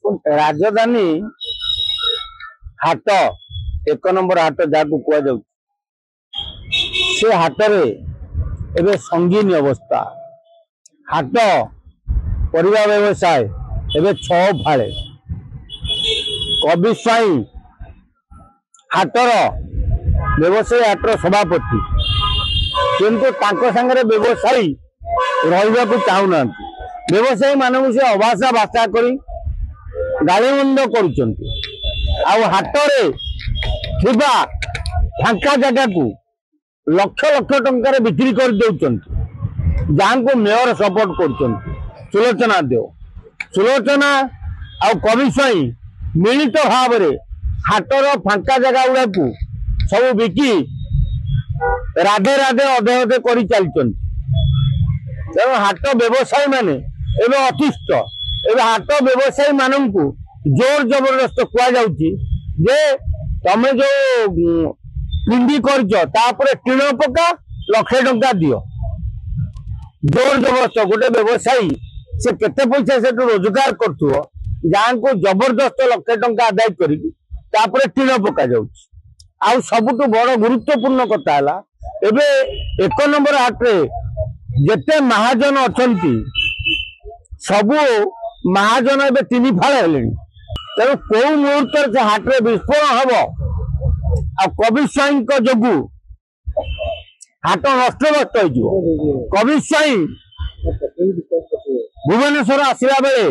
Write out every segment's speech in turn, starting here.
राजधानी हाट एक नंबर हाट जहाँ कह से हाट रे संगीन अवस्था हाट परिवा व्यवसाय एवं 6 फाड़े कवि स्वाई हाटर व्यवसायी हाटर सभापति किंतु सांगे व्यवसायी रहा चाहूना व्यवसायी मानक से अभाषा भाषा कर गाड़ीबंद कर फांका जगह को लक्ष लक्ष टंकार बिक्री कर जहाँ को मेयर सपोर्ट कर सुलोचना देव सुलोचना आ कवि स्वाई मिलित भाव हाटर फांका जगह गुड़ा को सब बिकी राधे राधे अधे अधे कर चलते तेणु हाट व्यवसायी माने एवं अतिष्ठ एवं हाट व्यवसायी मानू जोर जबरदस्त कहुचे तमे जो पिंडी कर टीण पका लक्षे टंका दियो जोर जबरदस्त गोटे व्यवसायी से केते पैसा से रोजगार कर जहाँ को जबरदस्त लक्षे टंका आदाय कर टीण पका जाऊ सबुठ बड़ गुरुत्वपूर्ण कथा एबे 1 नंबर हाटे जेते महाजन अछंती सबू महाजन ए 3 फाड़ हेले तेणु कौ मुहूर्त से हाटे विस्फोरण हम आ कवि स्वाई जोगु हाट नष्टभ्रष्ट हो कवि स्वाई भुवनेश्वर आसला बेले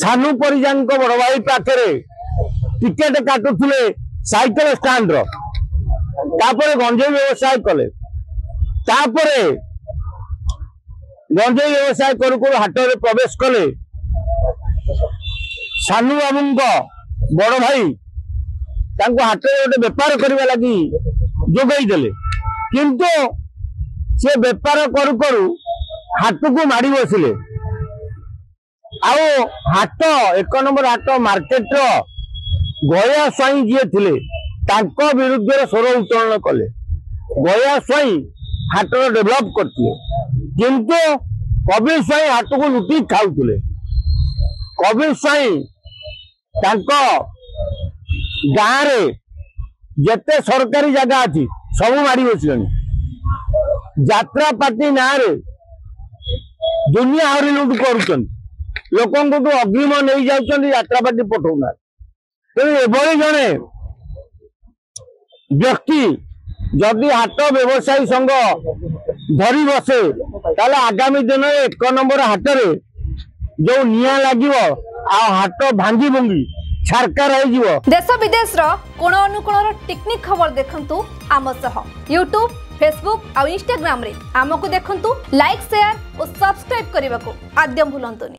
सानू परिजान बड़ भाई पाखे टिकेट काटुले साइकेल स्टाण्ड गंजेई व्यवसाय कले गंजेई व्यवसाय करू हाट में प्रवेश कले सानू बाबू बड़ भाई हाट में गोटे बेपार करने लगी जोगई देले किंतु से बेपार करू करू हाट को माड़ी बसिले आउ हाट 1 नंबर हाट मार्केट गया स्वाई जी थे विरुद्ध स्वर उत्तोलन कले गया स्वाई हाट डेभलप करते किंतु कवि स्वाई हाट को लुटी खाऊले कवि स्वाई गाँव जेते सरकारी जगह अच्छी सब मारी बसले यात्रा पार्टी ना दुनिया आहरी लुट कर लोक अग्रिम नहीं जाऊँ यात्रा पार्टी पठाऊना तेणु जड़े व्यक्ति जदि हाट व्यवसायी संघ धरी बसे ताले आगामी दिन 1 नंबर हाट जो निया लगे हाट भांगी भुंगी छारकार हो देश विदेश कोण अनुकोण टेक्निक खबर देखंतु आम सह यूट्यूब फेसबुक और इंस्टाग्राम रे आमको देखंतु लाइक शेयर और सब्सक्राइब करने को आद्यम भूलंतुनी।